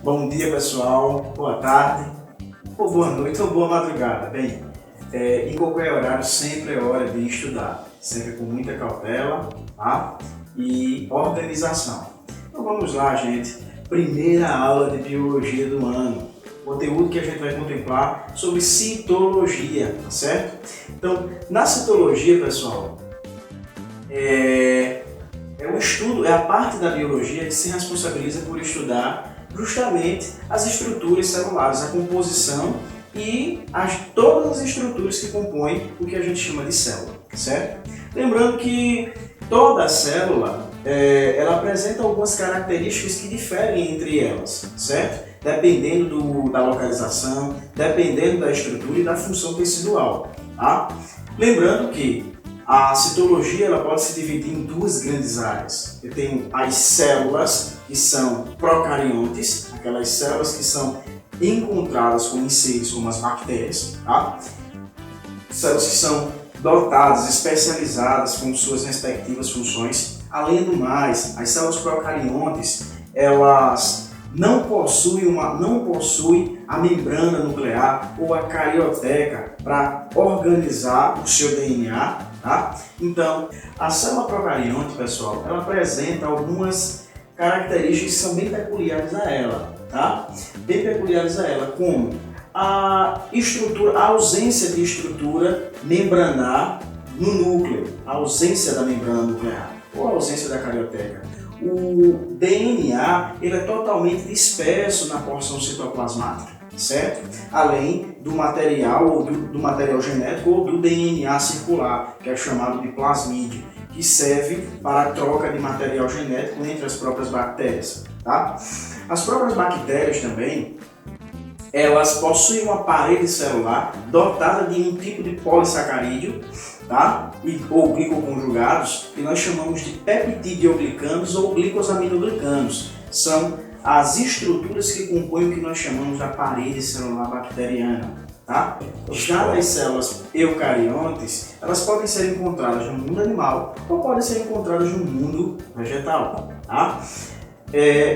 Bom dia, pessoal, boa tarde, ou boa noite, ou boa madrugada. Bem, em qualquer horário sempre é hora de estudar, sempre com muita cautela, tá? E organização. Então vamos lá, gente. Primeira aula de biologia do ano. Conteúdo que a gente vai contemplar sobre citologia, tá certo? Então, na citologia, pessoal, é um estudo, é a parte da biologia que se responsabiliza por estudar justamente as estruturas celulares, a composição e todas as estruturas que compõem o que a gente chama de célula, certo? Lembrando que toda célula ela apresenta algumas características que diferem entre elas, certo? Dependendo da localização, dependendo da estrutura e da função tecidual, tá? Lembrando que a citologia ela pode se dividir em duas grandes áreas. Eu tenho as células que são procariontes, aquelas células que são encontradas com seres como as bactérias, tá? Células que são dotadas, especializadas com suas respectivas funções. Além do mais, as células procariontes elas não possuem a membrana nuclear ou a carioteca para organizar o seu DNA, tá? Então, a célula procarionte, pessoal, ela apresenta algumas características que são bem peculiares a ela, tá? Bem peculiares a ela, como a ausência de estrutura membranar no núcleo, a ausência da membrana nuclear ou a ausência da carioteca. O DNA ele é totalmente disperso na porção citoplasmática, certo? Além do material ou do material genético ou do DNA circular, que é chamado de plasmídio, que serve para a troca de material genético entre as próprias bactérias, tá? As próprias bactérias também, elas possuem uma parede celular dotada de um tipo de polissacarídeo, tá? Ou glicoconjugados, que nós chamamos de peptidioglicanos ou glicosaminoglicanos. São as estruturas que compõem o que nós chamamos da parede celular bacteriana, tá? Já nas células eucariontes, elas podem ser encontradas no mundo animal ou podem ser encontradas no mundo vegetal, tá?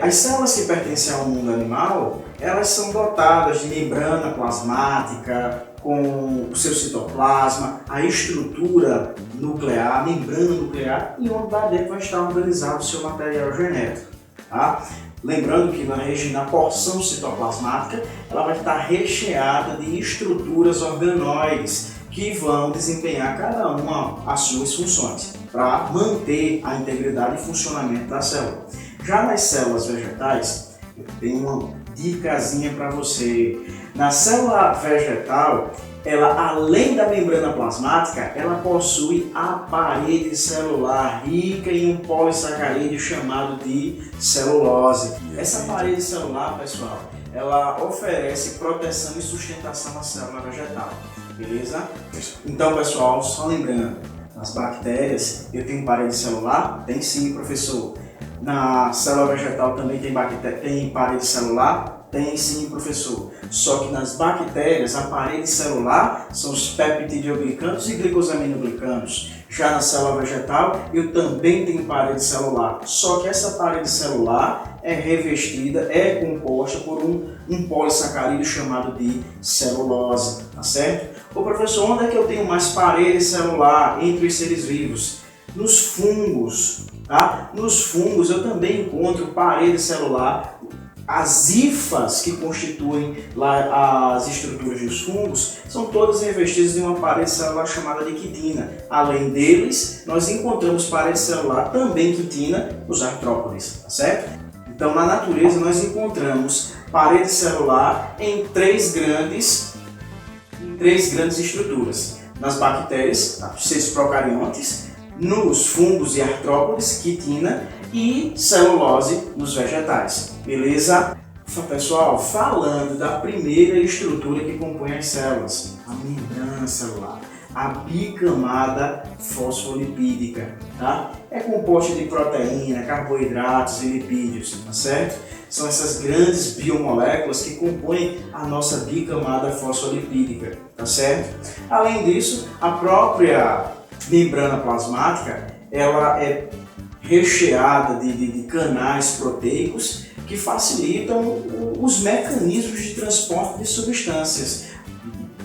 As células que pertencem ao mundo animal, elas são dotadas de membrana plasmática, com o seu citoplasma, a estrutura nuclear, a membrana nuclear, e onde lá dentro vai estar organizado o seu material genético, tá? Lembrando que na porção citoplasmática, ela vai estar recheada de estruturas organoides que vão desempenhar cada uma as suas funções para manter a integridade e funcionamento da célula. Já nas células vegetais, eu tenho uma dicasinha para você. Na célula vegetal, ela além da membrana plasmática, ela possui a parede celular rica em um polissacarídeo chamado de celulose. Essa parede celular, pessoal, ela oferece proteção e sustentação à célula vegetal, beleza? Então, pessoal, só lembrando, nas bactérias, eu tenho parede celular? Tem sim, professor. Na célula vegetal também tem parede celular? Tem sim, professor. Só que nas bactérias, a parede celular são os peptidioglicanos e glicosaminoglicanos. Já na célula vegetal, eu também tenho parede celular. Só que essa parede celular é revestida, é composta por um polissacarídeo chamado de celulose, tá certo? Ô professor, onde é que eu tenho mais parede celular entre os seres vivos? Nos fungos, tá? Nos fungos eu também encontro parede celular. As hifas que constituem lá as estruturas dos fungos são todas revestidas de uma parede celular chamada de quitina. Além deles, nós encontramos parede celular também quitina nos artrópodes, tá certo? Então, na natureza, nós encontramos parede celular em três grandes estruturas. Nas bactérias, os seres procariontes, nos fungos e artrópodes, quitina, e celulose nos vegetais, beleza? Pessoal, falando da primeira estrutura que compõe as células, a membrana celular, a bicamada fosfolipídica, tá? É composta de proteína, carboidratos e lipídios, tá certo? São essas grandes biomoléculas que compõem a nossa bicamada fosfolipídica, tá certo? Além disso, a própria membrana plasmática, ela é recheada de canais proteicos que facilitam os mecanismos de transporte de substâncias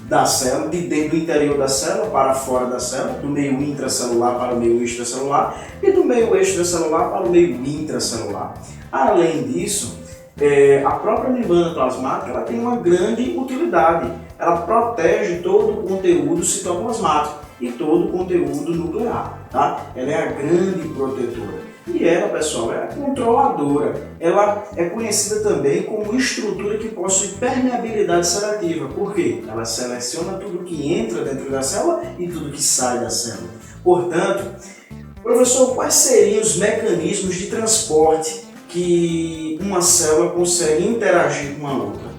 da célula, de dentro do interior da célula para fora da célula, do meio intracelular para o meio extracelular e do meio extracelular para o meio intracelular. Além disso, a própria membrana plasmática ela tem uma grande utilidade. Ela protege todo o conteúdo citoplasmático e todo o conteúdo nuclear. Tá? Ela é a grande protetora. E ela, pessoal, é a controladora. Ela é conhecida também como estrutura que possui permeabilidade seletiva. Por quê? Ela seleciona tudo que entra dentro da célula e tudo que sai da célula. Portanto, professor, quais seriam os mecanismos de transporte que uma célula consegue interagir com a outra?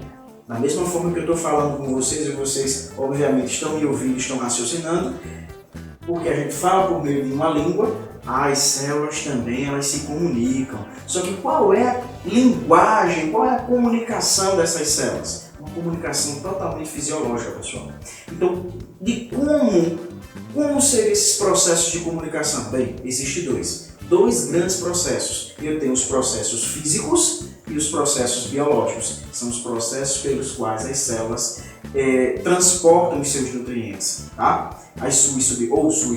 Da mesma forma que eu estou falando com vocês, e vocês obviamente estão me ouvindo, estão raciocinando, porque a gente fala por meio de uma língua, as células também elas se comunicam. Só que qual é a linguagem, qual é a comunicação dessas células? Uma comunicação totalmente fisiológica, pessoal. Então, de como seriam esses processos de comunicação? Bem, existem dois grandes processos. Eu tenho os processos físicos e os processos biológicos. São os processos pelos quais as células transportam os seus nutrientes, tá? As suas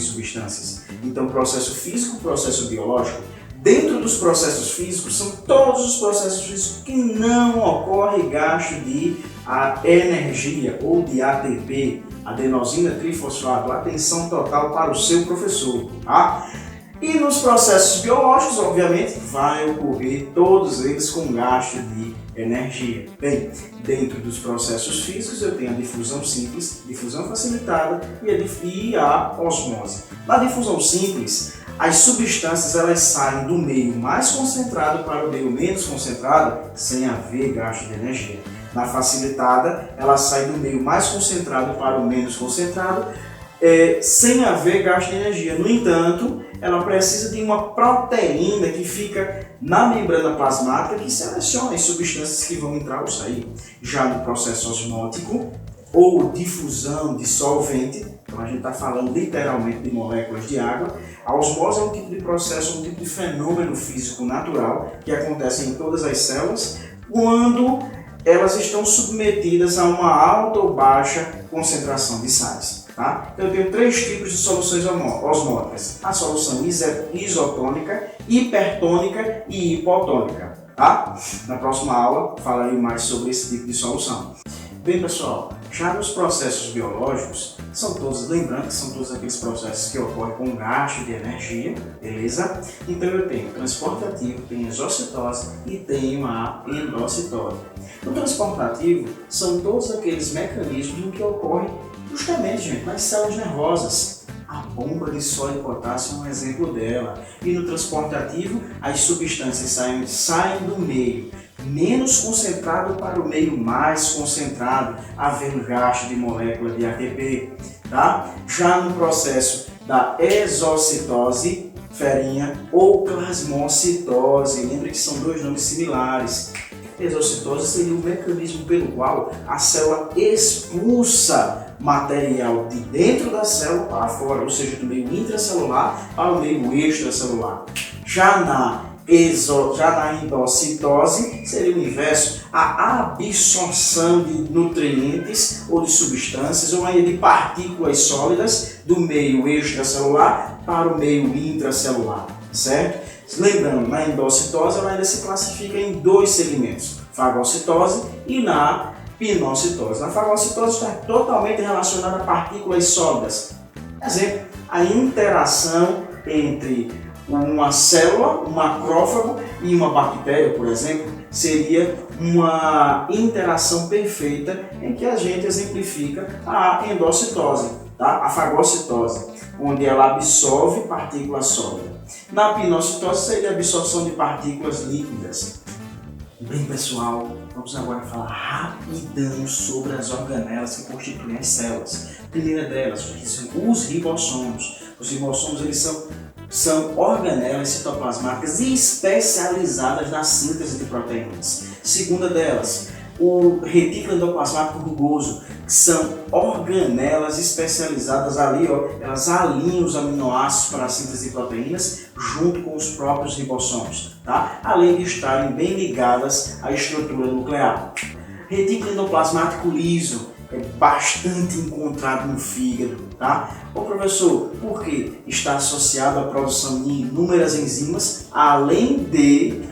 substâncias. Então, processo físico, processo biológico. Dentro dos processos físicos, são todos os processos físicos que não ocorre gasto de energia ou de ATP, adenosina trifosfato, atenção total para o seu professor, tá? E nos processos biológicos, obviamente, vai ocorrer todos eles com gasto de energia. Bem, dentro dos processos físicos eu tenho a difusão simples, difusão facilitada e a osmose. Na difusão simples, as substâncias elas saem do meio mais concentrado para o meio menos concentrado sem haver gasto de energia. Na facilitada, ela sai do meio mais concentrado para o menos concentrado sem haver gasto de energia. No entanto, ela precisa de uma proteína que fica na membrana plasmática que seleciona as substâncias que vão entrar ou sair. Já no processo osmótico ou difusão de solvente, então a gente está falando literalmente de moléculas de água, a osmose é um tipo de processo, um tipo de fenômeno físico natural que acontece em todas as células quando elas estão submetidas a uma alta ou baixa concentração de sais. Tá? Então eu tenho 3 tipos de soluções osmóticas: a solução isotônica, hipertônica e hipotônica. Tá? Na próxima aula falarei mais sobre esse tipo de solução. Bem, pessoal, já nos processos biológicos, lembrando que são todos aqueles processos que ocorrem com gasto de energia, beleza? Então eu tenho transporte ativo, tenho exocitose e tenho a endocitose. No transporte ativo, são todos aqueles mecanismos que ocorrem justamente, gente, nas células nervosas. A bomba de sódio e potássio é um exemplo dela. E no transporte ativo, as substâncias saem do meio menos concentrado para o meio mais concentrado, havendo gasto de molécula de ATP. Tá? Já no processo da exocitose, ferinha, ou plasmocitose, lembre que são 2 nomes similares. Exocitose seria o mecanismo pelo qual a célula expulsa material de dentro da célula para fora, ou seja, do meio intracelular para o meio extracelular. Já na endocitose seria o inverso, a absorção de nutrientes ou de substâncias ou ainda de partículas sólidas do meio extracelular para o meio intracelular, certo? Lembrando, na endocitose ela ainda se classifica em 2 segmentos, fagocitose e na pinocitose. Na fagocitose está totalmente relacionada a partículas sólidas. Exemplo, a interação entre uma célula, um macrófago e uma bactéria, por exemplo, seria uma interação perfeita em que a gente exemplifica a endocitose, tá? A fagocitose, onde ela absorve partículas sólidas. Na pinocitose seria a absorção de partículas líquidas. Bem, pessoal, vamos agora falar rapidão sobre as organelas que constituem as células. A primeira delas, os ribossomos. Os ribossomos eles são organelas citoplasmáticas especializadas na síntese de proteínas. Segunda delas, o retículo endoplasmático rugoso, que são organelas especializadas ali, ó, elas alinham os aminoácidos para a síntese de proteínas junto com os próprios ribossomos, tá? Além de estarem bem ligadas à estrutura nuclear. Retículo endoplasmático liso é bastante encontrado no fígado, tá? Ô professor, por quê? Está associado à produção de inúmeras enzimas, além de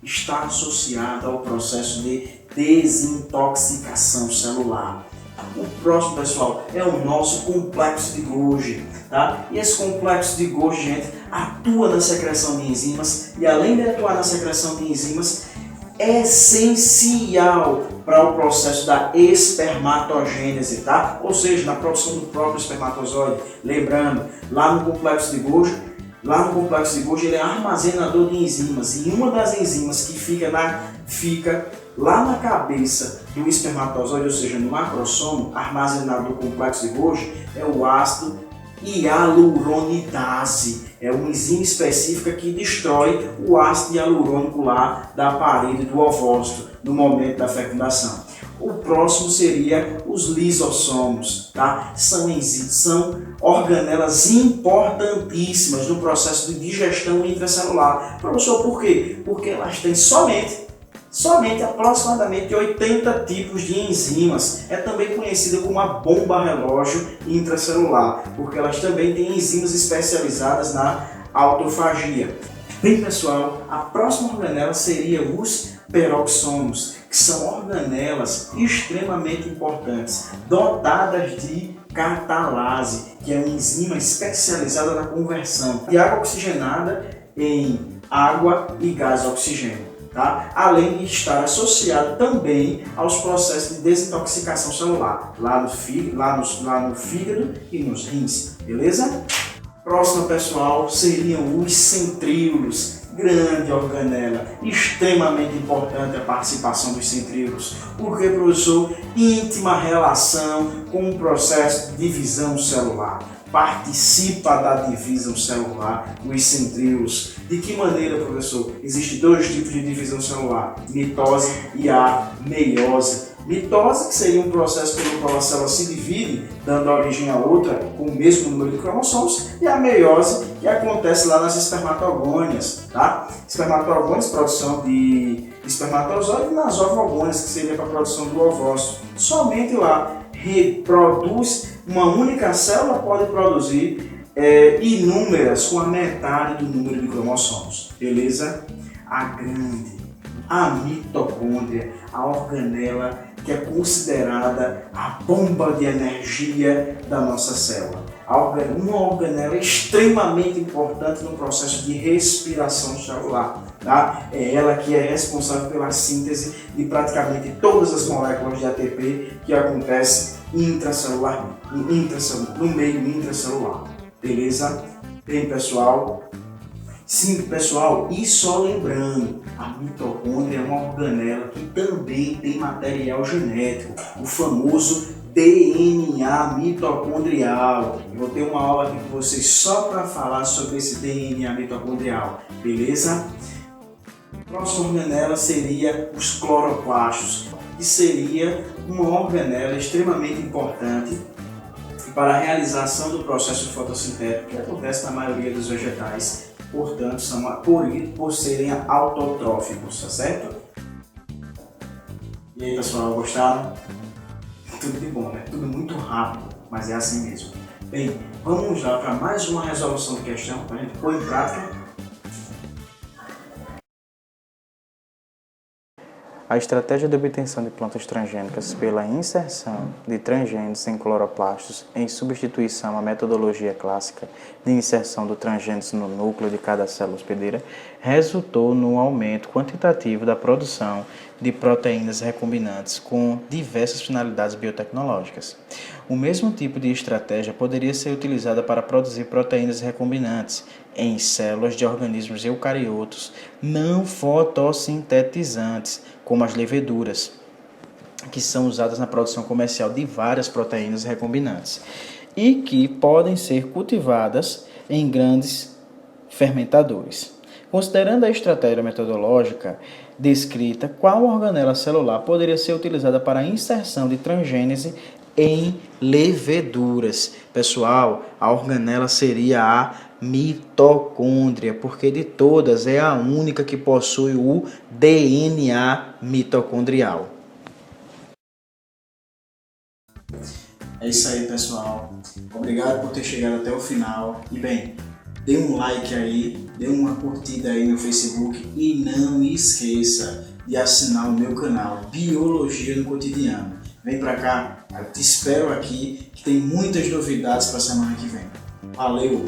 estar associado ao processo de desintoxicação celular. O próximo, pessoal, é o nosso complexo de Golgi, tá? E esse complexo de Golgi, gente, atua na secreção de enzimas e, além de atuar na secreção de enzimas, é essencial para o processo da espermatogênese, tá? Ou seja, na produção do próprio espermatozoide. Lembrando, lá no complexo de Golgi, ele é armazenador de enzimas, e uma das enzimas que fica lá na cabeça do espermatozoide, ou seja, no macrossomo, armazenado no complexo de Golgi, é o ácido hialuronidase. É uma enzima específica que destrói o ácido hialurônico lá da parede do ovócito no momento da fecundação. O próximo seria os lisossomos, tá? São organelas importantíssimas no processo de digestão intracelular. Professor, por quê? Porque elas têm somente aproximadamente 80 tipos de enzimas. É também conhecida como a bomba relógio intracelular, porque elas também têm enzimas especializadas na autofagia. Bem, pessoal, a próxima organela seria os peroxomos, que são organelas extremamente importantes, dotadas de catalase, que é uma enzima especializada na conversão de água oxigenada em água e gás oxigênio. Tá? Além de estar associado também aos processos de desintoxicação celular, lá no fígado e nos rins, beleza? Próximo, pessoal, seriam os centríolos, grande organela, extremamente importante a participação dos centríolos, porque, professor, íntima relação com o processo de divisão celular. Participa da divisão celular, os centríolos. De que maneira, professor? Existem dois tipos de divisão celular, mitose e a meiose. Mitose, que seria um processo pelo qual a célula se divide, dando origem a outra com o mesmo número de cromossomos, e a meiose, que acontece lá nas espermatogônias, tá? Espermatogônias, produção de espermatozoide, e nas ovogônias, que seria para a produção do ovócito. Somente lá reproduz, uma única célula pode produzir inúmeras, com a metade do número de cromossomos, beleza? A mitocôndria, a organela que é considerada a bomba de energia da nossa célula. Uma organela extremamente importante no processo de respiração celular. Tá? É ela que é responsável pela síntese de praticamente todas as moléculas de ATP que acontecem no meio intracelular. Beleza? Bem, pessoal? Sim, pessoal, e só lembrando, a mitocôndria é uma organela que também tem material genético, o famoso DNA mitocondrial. Eu vou ter uma aula aqui com vocês só para falar sobre esse DNA mitocondrial, beleza? A próxima organela seria os cloroplastos, que seria uma organela extremamente importante para a realização do processo fotossintético que acontece na maioria dos vegetais, portanto, são por serem autotróficos, tá certo? E aí, pessoal, gostaram? Tudo de bom, né? Tudo muito rápido, mas é assim mesmo. Bem, vamos lá para mais uma resolução de questão para a gente pôr em prática. A estratégia de obtenção de plantas transgênicas pela inserção de transgênios em cloroplastos em substituição à metodologia clássica de inserção do transgênios no núcleo de cada célula hospedeira resultou no aumento quantitativo da produção de proteínas recombinantes com diversas finalidades biotecnológicas. O mesmo tipo de estratégia poderia ser utilizada para produzir proteínas recombinantes em células de organismos eucariotos não fotossintetizantes, como as leveduras, que são usadas na produção comercial de várias proteínas recombinantes e que podem ser cultivadas em grandes fermentadores. Considerando a estratégia metodológica descrita, qual organela celular poderia ser utilizada para a inserção de transgênese em leveduras? Pessoal, a organela seria a mitocôndria, porque de todas é a única que possui o DNA mitocondrial. É isso aí, pessoal. Obrigado por ter chegado até o final. E bem, dê um like aí, dê uma curtida aí no Facebook e não esqueça de assinar o meu canal Biologia no Cotidiano. Vem pra cá, eu te espero aqui, que tem muitas novidades para a semana que vem. Valeu!